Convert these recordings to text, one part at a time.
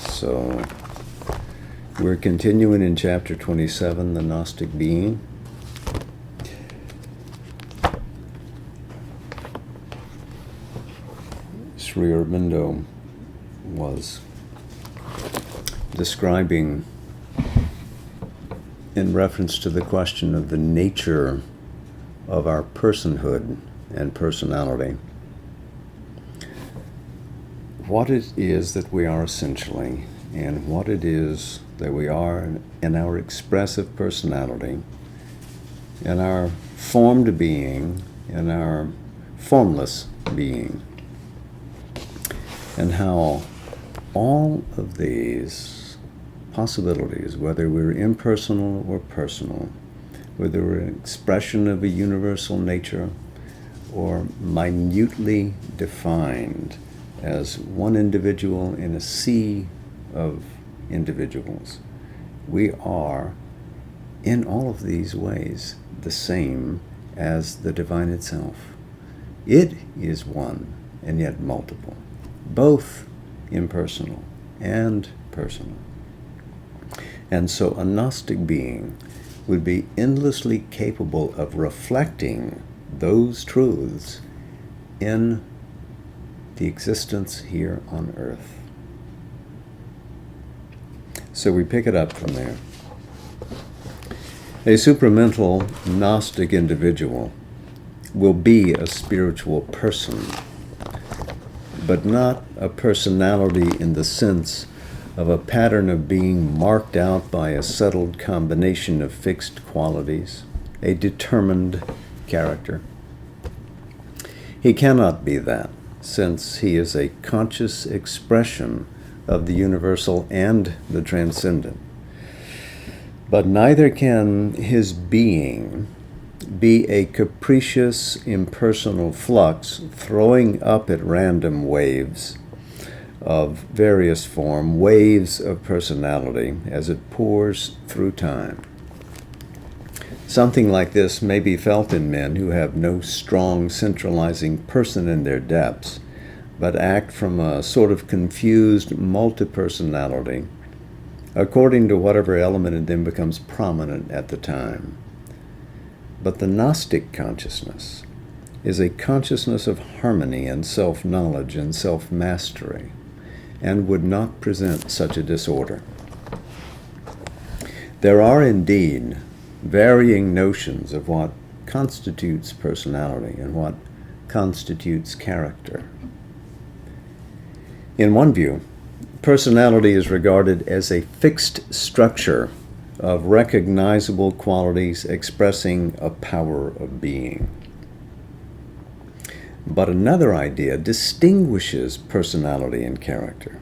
So, we're continuing in chapter 27, the Gnostic Being. Sri Aurobindo was describing, in reference to the question of the nature of our personhood and personality, what it is that we are essentially, and what it is that we are in our expressive personality, in our formed being, in our formless being, and how all of these possibilities, whether we're impersonal or personal, whether we're an expression of a universal nature or minutely defined as one individual in a sea of individuals, we are, in all of these ways, the same as the divine itself. It is one and yet multiple, both impersonal and personal. And so a Gnostic being would be endlessly capable of reflecting those truths in the existence here on earth. So we pick it up from there. A supramental Gnostic individual will be a spiritual person, but not a personality in the sense of a pattern of being marked out by a settled combination of fixed qualities, a determined character. He cannot be that, since he is a conscious expression of the universal and the transcendent. But neither can his being be a capricious, impersonal flux throwing up at random waves of various form, waves of personality as it pours through time. Something like this may be felt in men who have no strong centralizing person in their depths, but act from a sort of confused multi-personality, according to whatever element in them becomes prominent at the time. But the Gnostic consciousness is a consciousness of harmony and self-knowledge and self-mastery, and would not present such a disorder. There are indeed varying notions of what constitutes personality and what constitutes character. In one view, personality is regarded as a fixed structure of recognizable qualities expressing a power of being. But another idea distinguishes personality and character.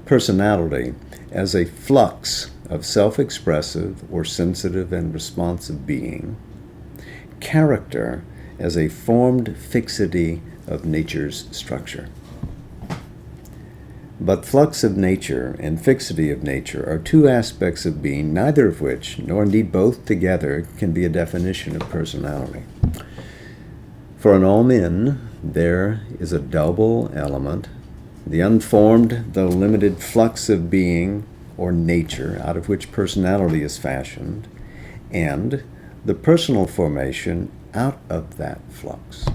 Personality as a flux of self-expressive or sensitive and responsive being, character as a formed fixity of nature's structure. But flux of nature and fixity of nature are two aspects of being, neither of which, nor indeed both together, can be a definition of personality. For in all men, there is a double element, the unformed, though limited flux of being or nature out of which personality is fashioned, and the personal formation out of that flux.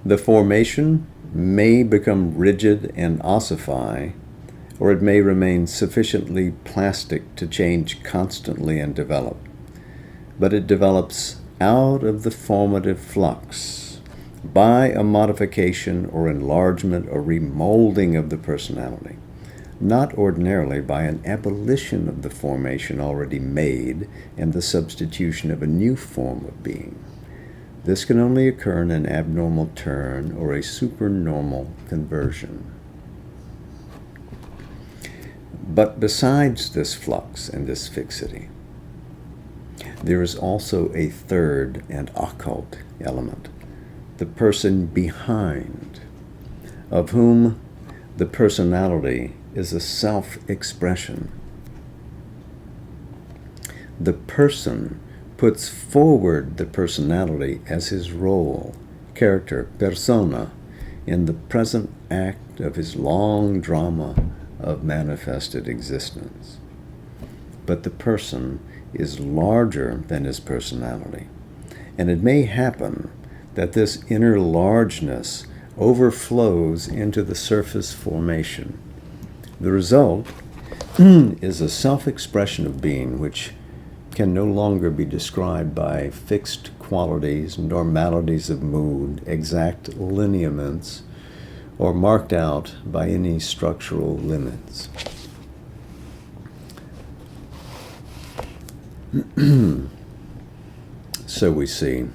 The formation may become rigid and ossify, or it may remain sufficiently plastic to change constantly and develop. But it develops out of the formative flux by a modification or enlargement or remolding of the personality, not ordinarily by an abolition of the formation already made and the substitution of a new form of being. This can only occur in an abnormal turn or a supernormal conversion. But besides this flux and this fixity, there is also a third and occult element, the person behind, of whom the personality is a self-expression. The person puts forward the personality as his role, character, persona, in the present act of his long drama of manifested existence. But the person is larger than his personality, and it may happen that this inner largeness overflows into the surface formation. The result is a self-expression of being which can no longer be described by fixed qualities, normalities of mood, exact lineaments, or marked out by any structural limits. So we see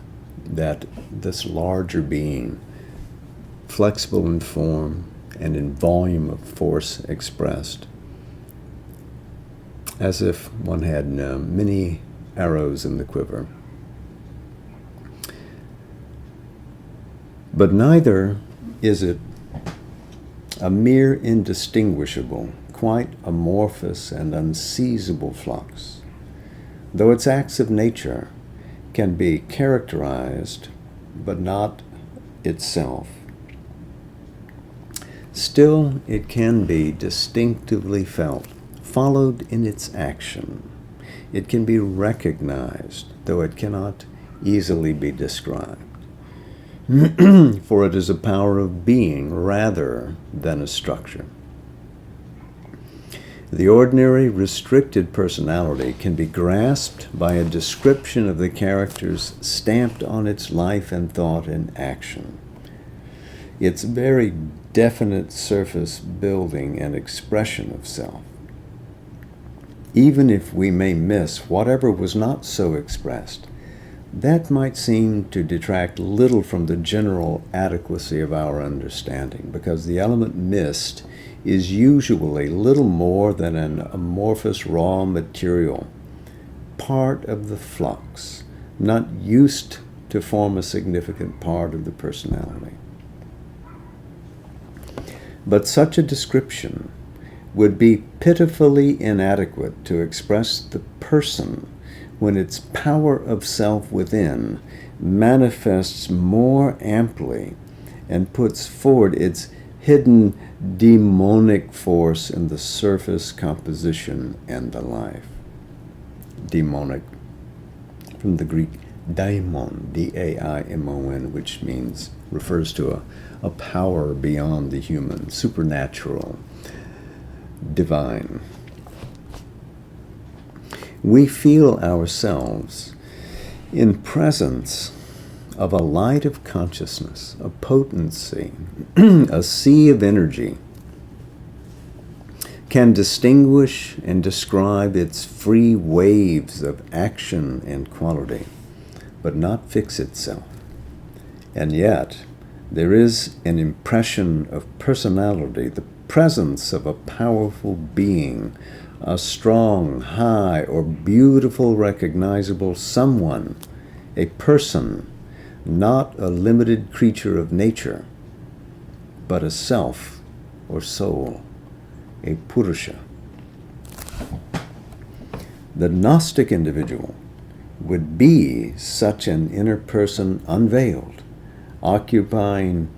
that this larger being, flexible in form and in volume of force expressed, as if one had many arrows in the quiver. But neither is it a mere indistinguishable, quite amorphous and unseizable flux, though its acts of nature can be characterized, but not itself. Still, it can be distinctively felt, followed in its action. It can be recognized, though it cannot easily be described. For it is a power of being rather than a structure. The ordinary restricted personality can be grasped by a description of the characters stamped on its life and thought and action. Its very definite surface building and expression of self. Even if we may miss whatever was not so expressed, that might seem to detract little from the general adequacy of our understanding, because the element missed is usually little more than an amorphous raw material, part of the flux, not used to form a significant part of the personality. But such a description would be pitifully inadequate to express the person when its power of self within manifests more amply and puts forward its hidden demonic force in the surface composition and the life. Demonic, from the Greek daimon, D-A-I-M-O-N, which refers to a power beyond the human, supernatural, divine. We feel ourselves in presence of a light of consciousness, a potency, a sea of energy, can distinguish and describe its free waves of action and quality, but not fix itself. And yet, there is an impression of personality, the presence of a powerful being, a strong, high, or beautiful, recognizable someone, a person, not a limited creature of nature, but a self or soul, a Purusha. The Gnostic individual would be such an inner person unveiled, occupying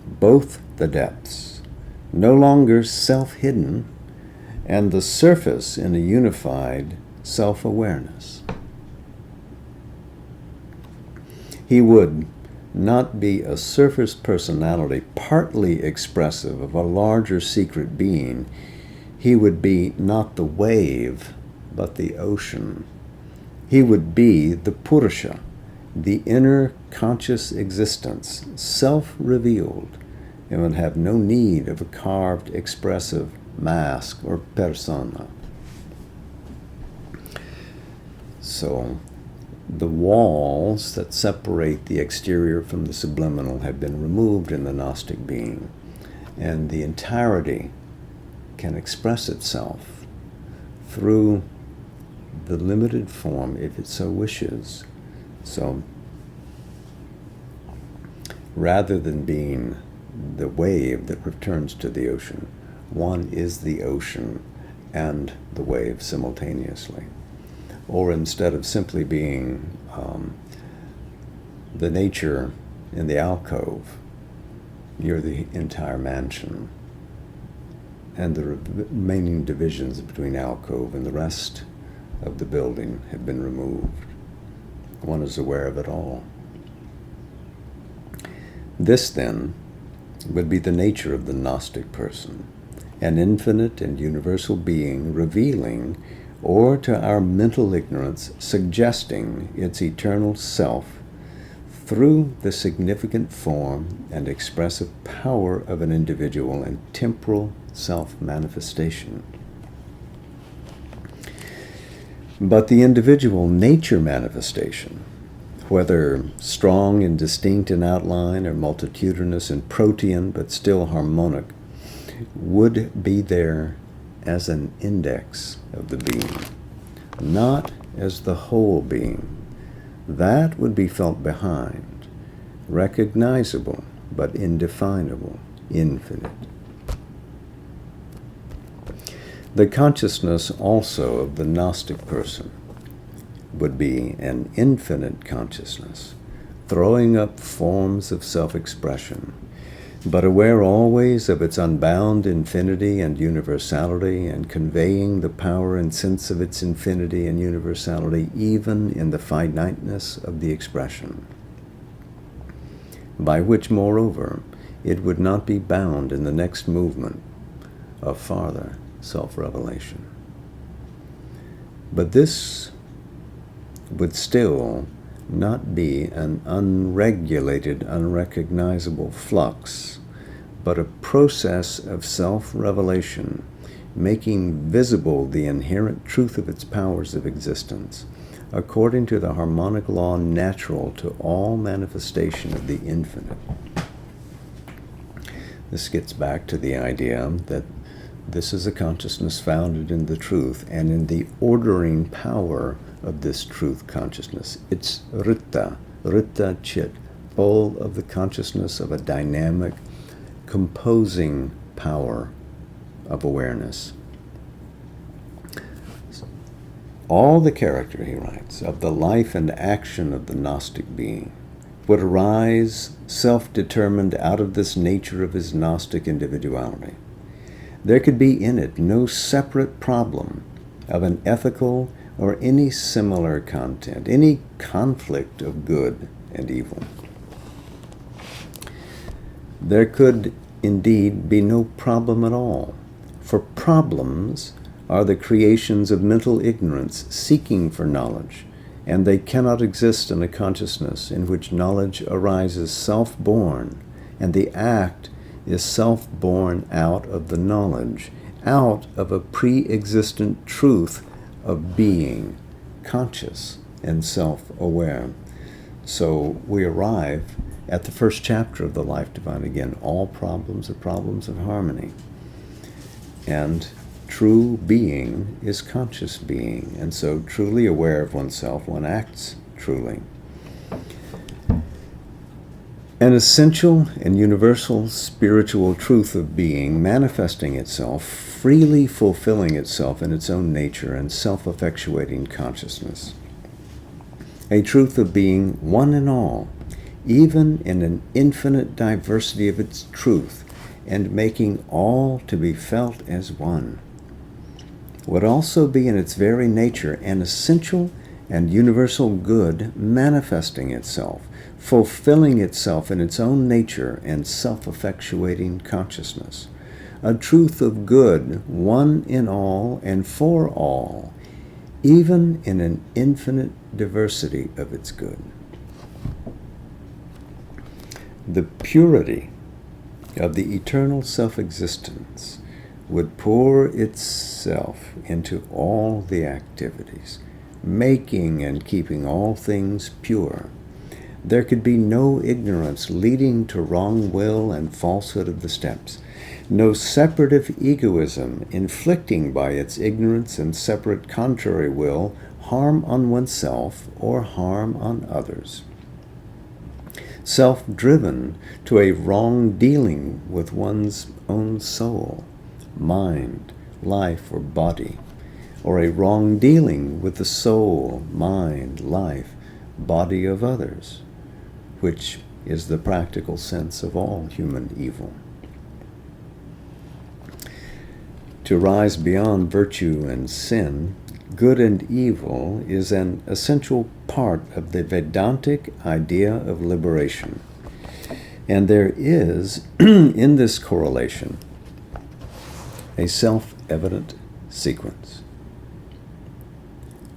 both the depths, no longer self-hidden, and the surface in a unified self-awareness. He would not be a surface personality partly expressive of a larger secret being. He would be not the wave, but the ocean. He would be the Purusha, the inner conscious existence, self-revealed, and would have no need of a carved, expressive mask or persona. So, the walls that separate the exterior from the subliminal have been removed in the Gnostic being, and the entirety can express itself through the limited form if it so wishes. So, rather than being the wave that returns to the ocean, one is the ocean and the wave simultaneously. or instead of simply being the nature in the alcove, you're the entire mansion. And the remaining divisions between alcove and the rest of the building have been removed. One is aware of it all. This, then, would be the nature of the Gnostic person, an infinite and universal being revealing, or to our mental ignorance, suggesting its eternal self through the significant form and expressive power of an individual and temporal self-manifestation. But the individual nature manifestation, whether strong and distinct in outline or multitudinous and protean but still harmonic, would be there as an index of the being, not as the whole being. That would be felt behind, recognizable but indefinable, infinite. The consciousness also of the Gnostic person would be an infinite consciousness, throwing up forms of self-expression, but aware always of its unbound infinity and universality, and conveying the power and sense of its infinity and universality even in the finiteness of the expression, by which, moreover, it would not be bound in the next movement of farther self-revelation. But this would still not be an unregulated, unrecognizable flux, but a process of self-revelation, making visible the inherent truth of its powers of existence, according to the harmonic law natural to all manifestation of the infinite. This gets back to the idea that this is a consciousness founded in the truth and in the ordering power of this truth consciousness. It's Ritta Chit, full of the consciousness of a dynamic, composing power of awareness. All the character, he writes, of the life and action of the Gnostic being would arise self-determined out of this nature of his Gnostic individuality. There could be in it no separate problem of an ethical or any similar content, any conflict of good and evil. There could indeed be no problem at all, for problems are the creations of mental ignorance seeking for knowledge, and they cannot exist in a consciousness in which knowledge arises self-born, and the act is self-born out of the knowledge, out of a pre-existent truth of being, conscious and self-aware. So we arrive at the first chapter of the Life Divine again. All problems are problems of harmony. And true being is conscious being. And so truly aware of oneself, one acts truly. An essential and universal spiritual truth of being manifesting itself, freely fulfilling itself in its own nature and self-effectuating consciousness. A truth of being one and all, even in an infinite diversity of its truth, and making all to be felt as one, would also be in its very nature an essential and universal good manifesting itself, fulfilling itself in its own nature and self-effectuating consciousness. A truth of good, one in all and for all, even in an infinite diversity of its good. The purity of the eternal self-existence would pour itself into all the activities, making and keeping all things pure. There could be no ignorance leading to wrong will and falsehood of the steps, no separative egoism inflicting by its ignorance and separate contrary will harm on oneself or harm on others. Self-driven to a wrong dealing with one's own soul, mind, life, or body, or a wrong dealing with the soul, mind, life, body of others, which is the practical sense of all human evil. To rise beyond virtue and sin, good and evil is an essential part of the Vedantic idea of liberation. And there is, in this correlation, a self-evident sequence.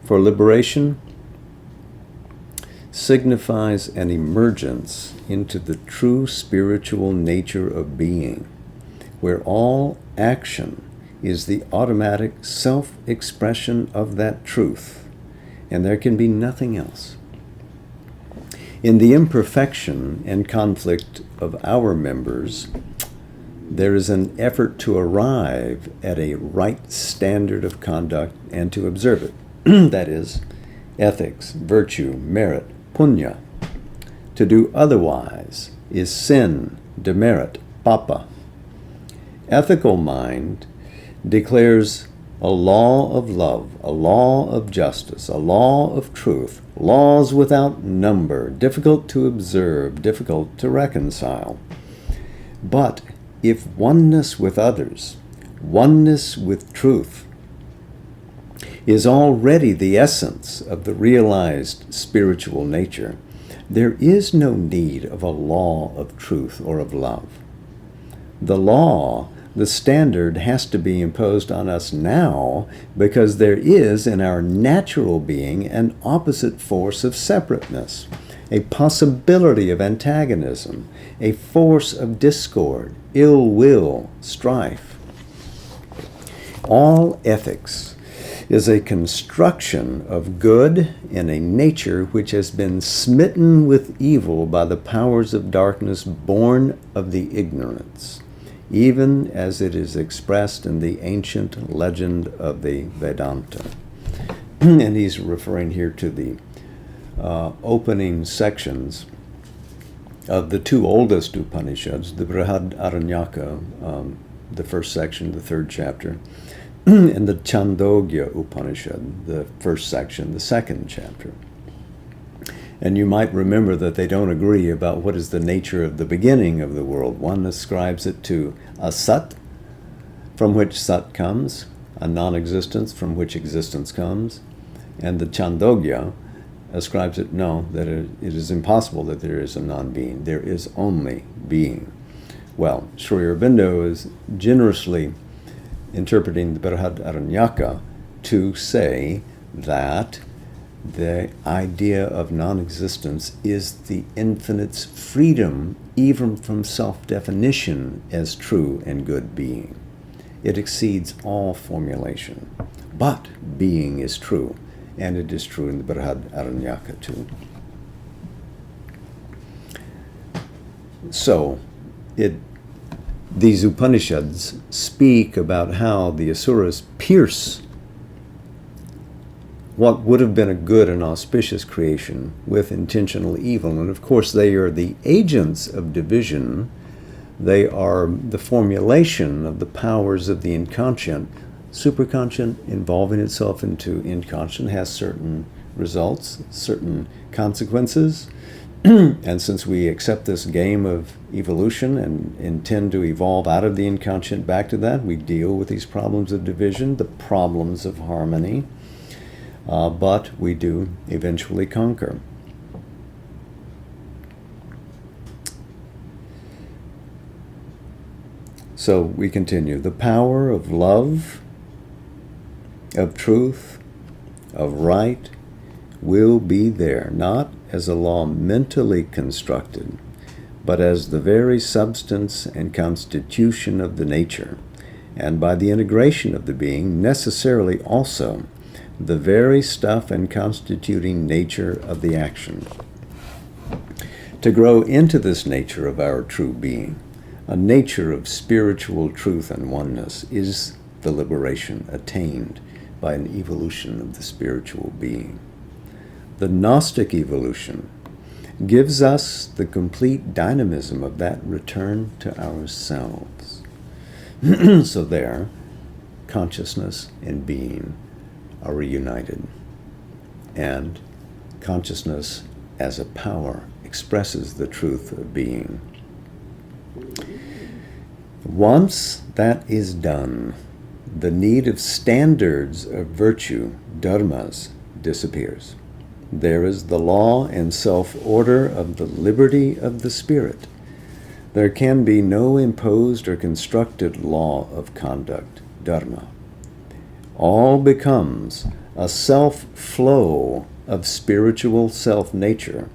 For liberation signifies an emergence into the true spiritual nature of being, where all action is the automatic self-expression of that truth, and there can be nothing else. In the imperfection and conflict of our members, there is an effort to arrive at a right standard of conduct and to observe it. That is, ethics, virtue, merit, punya. To do otherwise is sin, demerit, papa. Ethical mind declares a law of love, a law of justice, a law of truth, laws without number, difficult to observe, difficult to reconcile. But if oneness with others, oneness with truth, is already the essence of the realized spiritual nature, there is no need of a law of truth or of love. The law, the standard, has to be imposed on us now because there is in our natural being an opposite force of separateness, a possibility of antagonism, a force of discord, ill will, strife. All ethics is a construction of good in a nature which has been smitten with evil by the powers of darkness born of the ignorance, even as it is expressed in the ancient legend of the Vedanta. And he's referring here to the opening sections of the two oldest Upanishads, the Brihadaranyaka, the first section, the third chapter, and the Chandogya Upanishad, the first section, the second chapter. And you might remember that they don't agree about what is the nature of the beginning of the world. One ascribes it to a sat, from which sat comes, a non-existence from which existence comes, and the Chandogya ascribes it, no, that it is impossible that there is a non-being. There is only being. Well, Sri Aurobindo is generously interpreting the Brihadaranyaka to say that the idea of non-existence is the infinite's freedom even from self-definition as true and good being. It exceeds all formulation. But being is true, and it is true in the Brihadaranyaka too. So, these Upanishads speak about how the Asuras pierce what would have been a good and auspicious creation with intentional evil. And of course, they are the agents of division. They are the formulation of the powers of the inconscient. Superconscient involving itself into inconscient has certain results, certain consequences. And since we accept this game of evolution and intend to evolve out of the inconscient back to that, we deal with these problems of division, the problems of harmony, but we do eventually conquer. So we continue. The power of love, of truth, of right will be there, not as a law mentally constructed, but as the very substance and constitution of the nature, and by the integration of the being, necessarily also the very stuff and constituting nature of the action. To grow into this nature of our true being, a nature of spiritual truth and oneness, is the liberation attained by an evolution of the spiritual being. The Gnostic evolution gives us the complete dynamism of that return to ourselves. So there, consciousness and being are reunited. And consciousness as a power expresses the truth of being. Once that is done, the need of standards of virtue, dharmas, disappears. There is the law and self-order of the liberty of the spirit. There can be no imposed or constructed law of conduct, dharma. All becomes a self-flow of spiritual self-nature,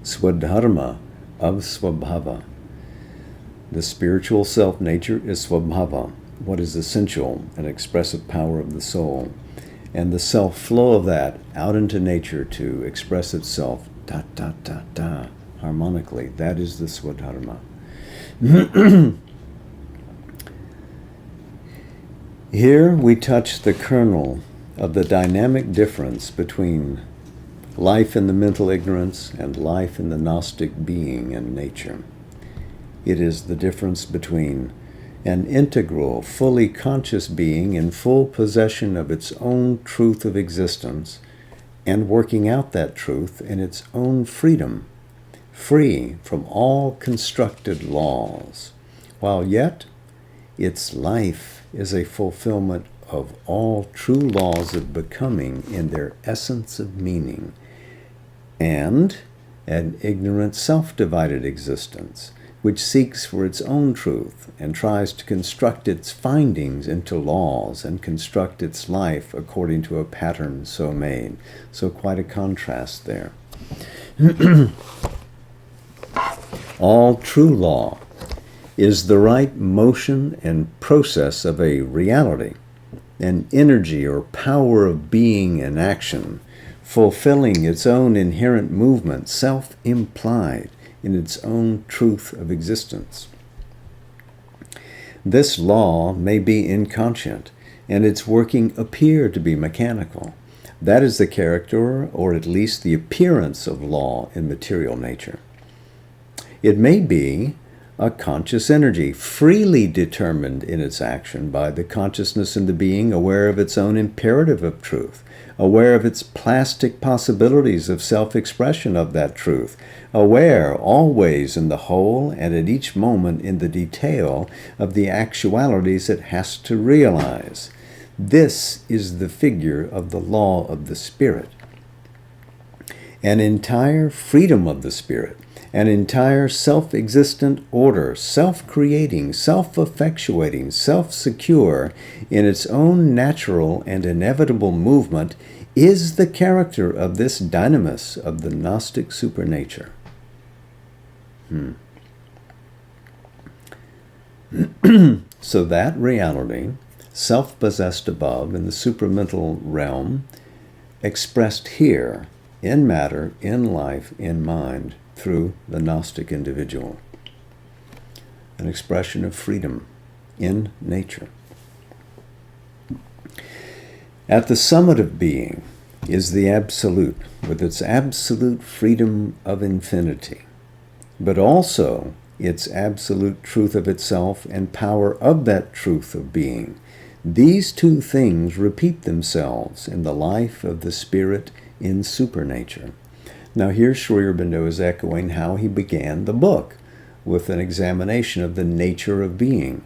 swadharma of swabhava. The spiritual self-nature is swabhava, what is essential and expressive power of the soul, and the self-flow of that out into nature to express itself harmonically. That is the swadharma. Here we touch the kernel of the dynamic difference between life in the mental ignorance and life in the Gnostic being and nature. It is the difference between an integral, fully conscious being in full possession of its own truth of existence and working out that truth in its own freedom, free from all constructed laws, while yet its life is a fulfillment of all true laws of becoming in their essence of meaning, and an ignorant self-divided existence, which seeks for its own truth and tries to construct its findings into laws and construct its life according to a pattern so made. So quite a contrast there. All true law is the right motion and process of a reality, an energy or power of being and action, fulfilling its own inherent movement, self-implied in its own truth of existence. This law may be inconscient, and its working appear to be mechanical. That is the character, or at least the appearance of law in material nature. It may be a conscious energy, freely determined in its action by the consciousness in the being, aware of its own imperative of truth, aware of its plastic possibilities of self-expression of that truth, aware always in the whole and at each moment in the detail of the actualities it has to realize. This is the figure of the law of the Spirit. An entire freedom of the Spirit, an entire self-existent order, self-creating, self-effectuating, self-secure in its own natural and inevitable movement is the character of this dynamis of the Gnostic supernature. So that reality, self-possessed above in the supramental realm, expressed here in matter, in life, in mind, through the Gnostic individual. An expression of freedom in nature. At the summit of being is the Absolute, with its absolute freedom of infinity, but also its absolute truth of itself and power of that truth of being. These two things repeat themselves in the life of the Spirit in supernature. Now here Sri Aurobindo is echoing how he began the book, with an examination of the nature of being.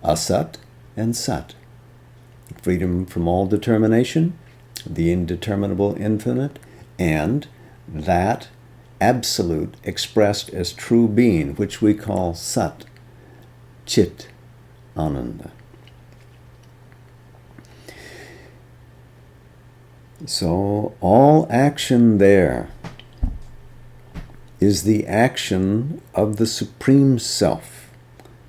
Asat and Sat. Freedom from all determination, the indeterminable infinite, and that absolute expressed as true being, which we call Sat, Chit, Ananda. So all action there is the action of the Supreme Self,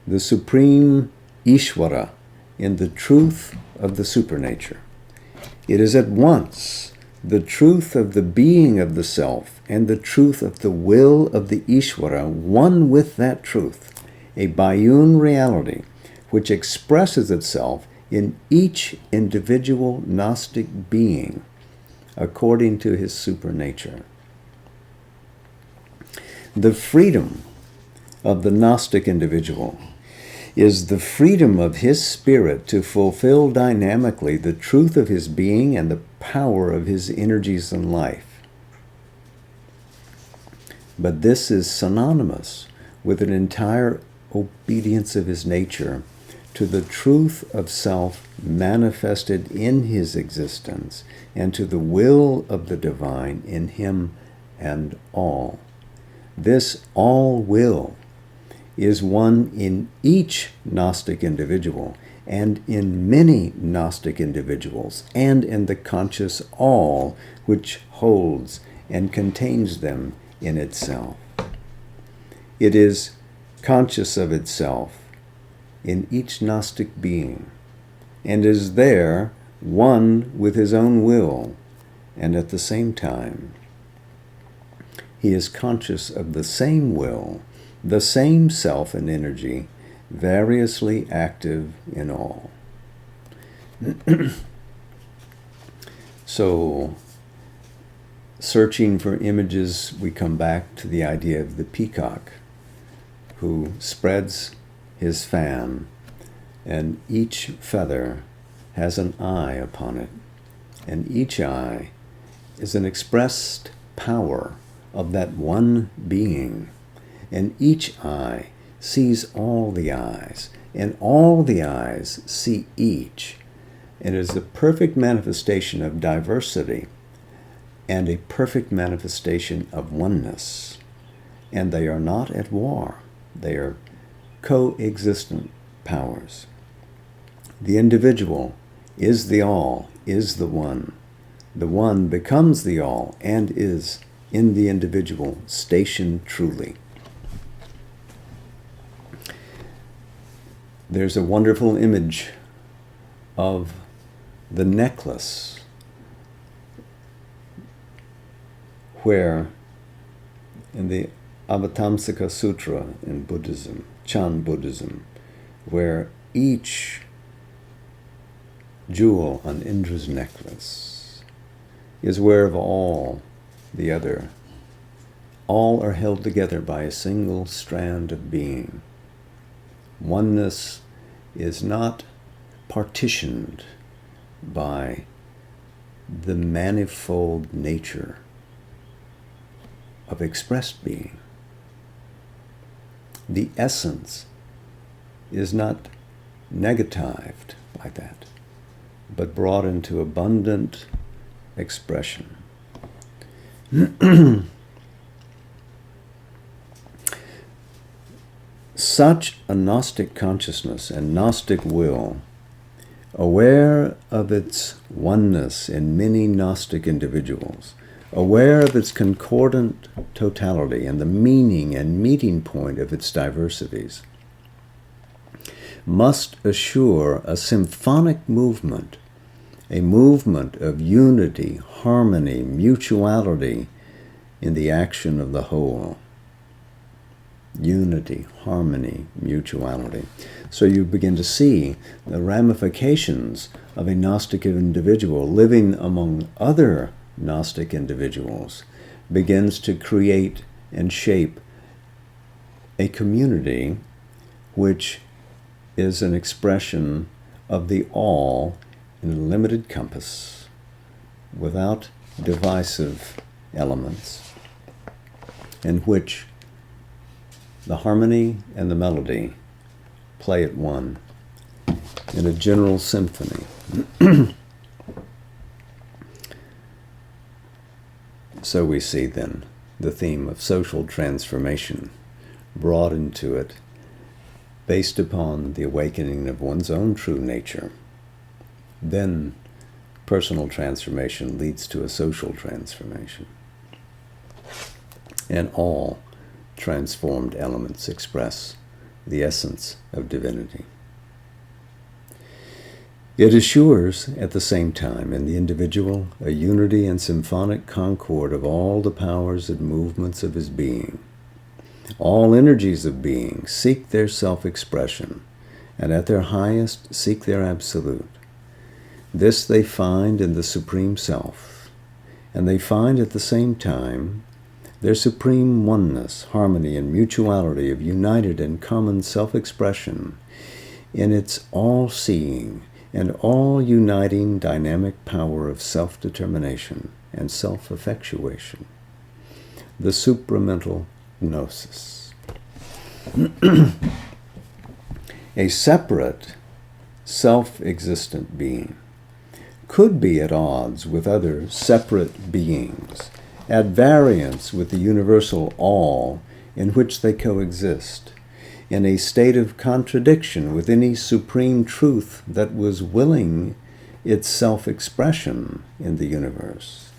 the Supreme Ishvara, in the truth of the supernature. It is at once the truth of the being of the Self and the truth of the will of the Ishvara, one with that truth, a Bayun reality which expresses itself in each individual Gnostic being according to his supernature. The freedom of the Gnostic individual is the freedom of his spirit to fulfill dynamically the truth of his being and the power of his energies in life. But this is synonymous with an entire obedience of his nature to the truth of self manifested in his existence and to the will of the divine in him and all. This all will is one in each Gnostic individual and in many Gnostic individuals and in the conscious all which holds and contains them in itself. It is conscious of itself in each Gnostic being and is there one with his own will, and at the same time he is conscious of the same will, the same self and energy, variously active in all. So, searching for images, we come back to the idea of the peacock who spreads his fan, and each feather has an eye upon it, and each eye is an expressed power of that one being, and each eye sees all the eyes, and all the eyes see each. It is a perfect manifestation of diversity and a perfect manifestation of oneness, and they are not at war. They are coexistent powers. The individual is the all, is the one. The one becomes the all and is in the individual stationed truly. There's a wonderful image of the necklace where in the Avatamsaka Sutra in Buddhism, Chan Buddhism, where each jewel on Indra's necklace is aware of all the other. All are held together by a single strand of being. Oneness is not partitioned by the manifold nature of expressed being. The essence is not negatived by that, but brought into abundant expression. Such a Gnostic consciousness and Gnostic will, aware of its oneness in many Gnostic individuals, aware of its concordant totality and the meaning and meeting point of its diversities, must assure a symphonic movement, a movement of unity, harmony, mutuality in the action of the whole. Unity, harmony, mutuality. So you begin to see the ramifications of a Gnostic individual living among other Gnostic individuals begins to create and shape a community which is an expression of the all in a limited compass, without divisive elements, in which the harmony and the melody play at one in a general symphony. So we see then the theme of social transformation brought into it based upon the awakening of one's own true nature. Then personal transformation leads to a social transformation. And all transformed elements express the essence of divinity. It assures, at the same time, in the individual, a unity and symphonic concord of all the powers and movements of his being. All energies of being seek their self-expression, and at their highest seek their absolute. This they find in the Supreme Self, and they find at the same time their supreme oneness, harmony, and mutuality of united and common self-expression in its all-seeing and all-uniting dynamic power of self-determination and self-effectuation, the supramental gnosis. A separate, self-existent being could be at odds with other separate beings, at variance with the universal all in which they coexist, in a state of contradiction with any supreme truth that was willing its self-expression in the universe.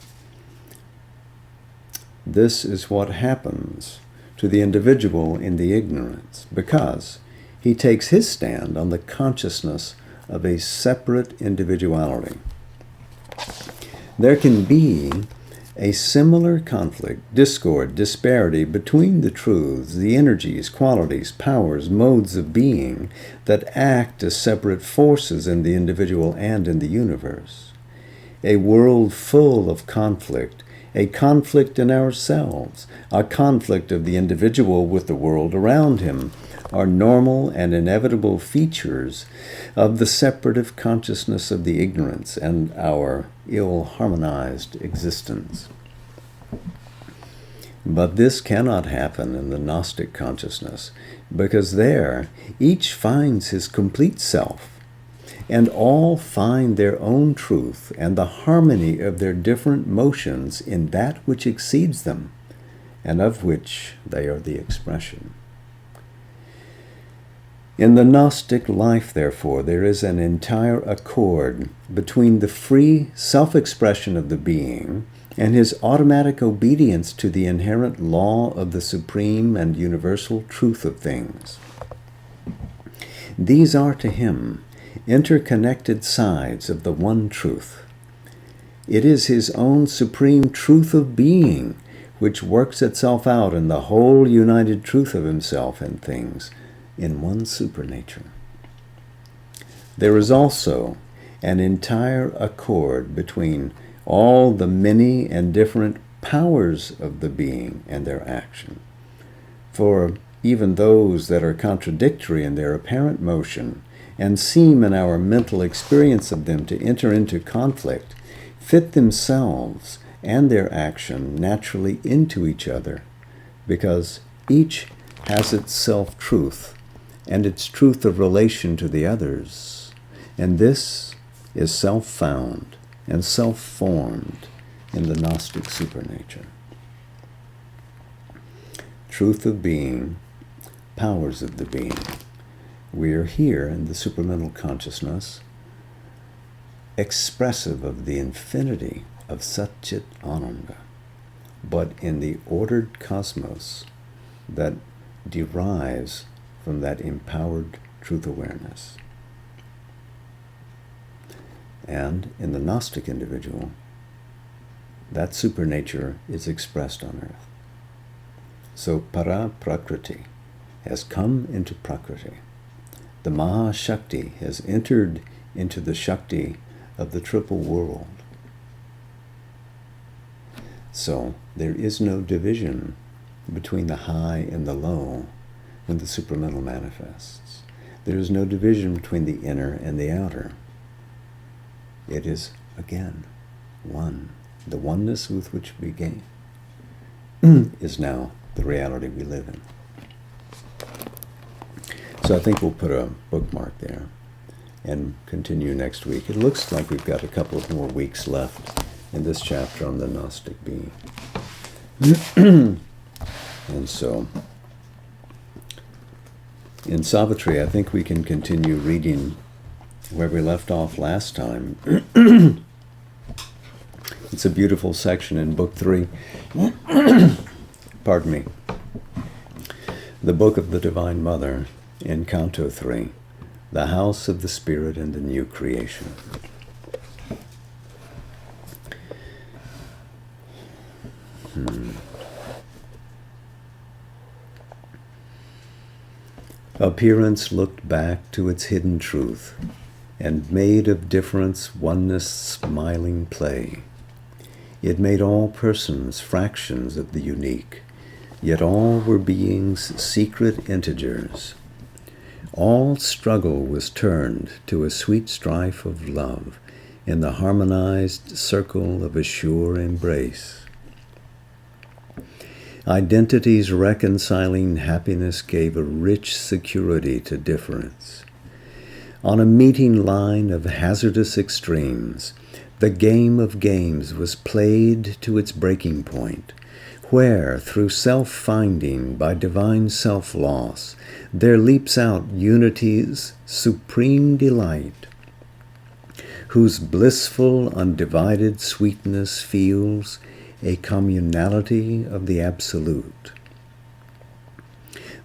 This is what happens to the individual in the ignorance, because he takes his stand on the consciousness of a separate individuality. There can be a similar conflict, discord, disparity between the truths, the energies, qualities, powers, modes of being that act as separate forces in the individual and in the universe. A world full of conflict, a conflict in ourselves, a conflict of the individual with the world around him, are normal and inevitable features of the separative consciousness of the ignorance and our ill-harmonized existence. But this cannot happen in the Gnostic consciousness, because there each finds his complete self, and all find their own truth and the harmony of their different motions in that which exceeds them, and of which they are the expression. In the Gnostic life, therefore, there is an entire accord between the free self-expression of the being and his automatic obedience to the inherent law of the supreme and universal truth of things. These are to him interconnected sides of the one truth. It is his own supreme truth of being which works itself out in the whole united truth of himself and things, in one supernature. There is also an entire accord between all the many and different powers of the being and their action. For even those that are contradictory in their apparent motion and seem in our mental experience of them to enter into conflict, fit themselves and their action naturally into each other, because each has its self-truth and its truth of relation to the others, and this is self-found and self-formed in the Gnostic supernature. Truth of being, powers of the being. We are here in the supramental consciousness, expressive of the infinity of Sat-Chit Ananda, but in the ordered cosmos that derives from that empowered truth awareness. And in the Gnostic individual, that supernature is expressed on earth. So para prakriti has come into prakriti. The Mahashakti has entered into the Shakti of the triple world. So there is no division between the high and the low when the supramental manifests. There is no division between the inner and the outer. It is, again, one. The oneness with which we began is now the reality we live in. So I think we'll put a bookmark there and continue next week. It looks like we've got a couple of more weeks left in this chapter on the Gnostic being. And so, in Savitri, I think we can continue reading where we left off last time. It's a beautiful section in Book 3. Pardon me. The Book of the Divine Mother in Canto 3, the House of the Spirit and the New Creation. Appearance looked back to its hidden truth, and made of difference oneness smiling play. It made all persons fractions of the unique, yet all were beings' secret integers. All struggle was turned to a sweet strife of love in the harmonized circle of a sure embrace. Identity's reconciling happiness gave a rich security to difference. On a meeting line of hazardous extremes, the game of games was played to its breaking point, where, through self-finding by divine self-loss, there leaps out unity's supreme delight, whose blissful, undivided sweetness feels a communality of the Absolute.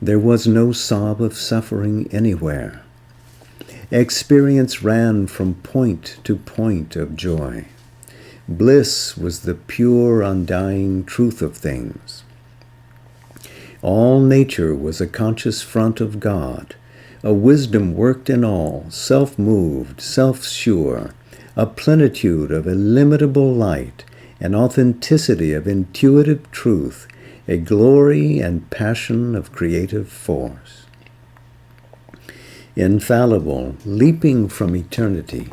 There was no sob of suffering anywhere. Experience ran from point to point of joy. Bliss was the pure, undying truth of things. All nature was a conscious front of God, a wisdom worked in all, self-moved, self-sure, a plenitude of illimitable light, an authenticity of intuitive truth, a glory and passion of creative force. Infallible, leaping from eternity,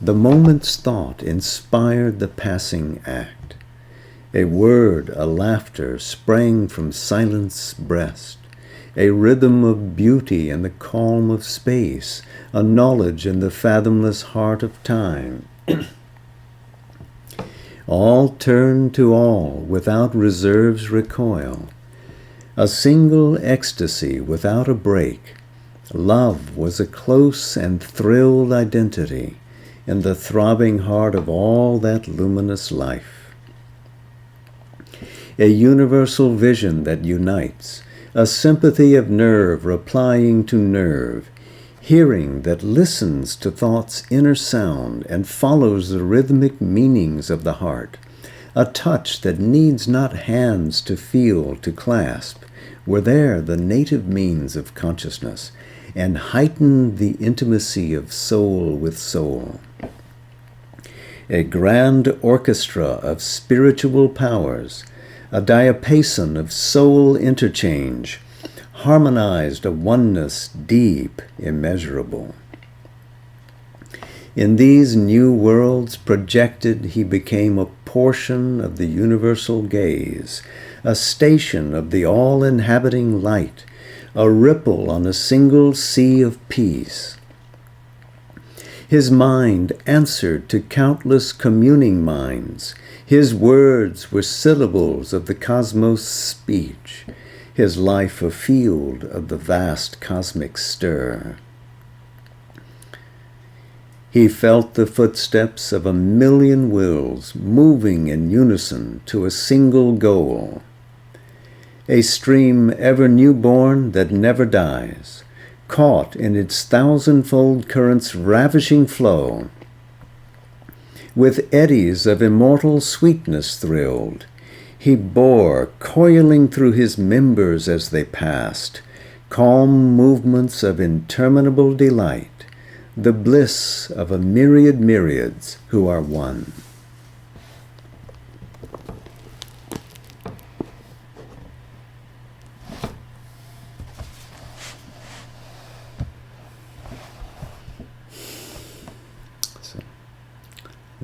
the moment's thought inspired the passing act. A word, a laughter sprang from silence's breast, a rhythm of beauty in the calm of space, a knowledge in the fathomless heart of time. All turned to all without reserve's recoil. A single ecstasy without a break. Love was a close and thrilled identity in the throbbing heart of all that luminous life. A universal vision that unites, a sympathy of nerve replying to nerve, hearing that listens to thought's inner sound and follows the rhythmic meanings of the heart, a touch that needs not hands to feel, to clasp, were there the native means of consciousness, and heightened the intimacy of soul with soul. A grand orchestra of spiritual powers, a diapason of soul interchange, harmonized a oneness deep, immeasurable. In these new worlds projected, he became a portion of the universal gaze, a station of the all-inhabiting light, a ripple on a single sea of peace. His mind answered to countless communing minds. His words were syllables of the cosmos' speech, his life a field of the vast cosmic stir. He felt the footsteps of 1,000,000 wills moving in unison to a single goal. A stream ever newborn that never dies, caught in its thousandfold current's ravishing flow. With eddies of immortal sweetness thrilled, he bore, coiling through his members as they passed, calm movements of interminable delight, the bliss of a myriad myriads who are one.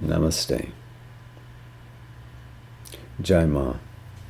Namaste. Jai Ma.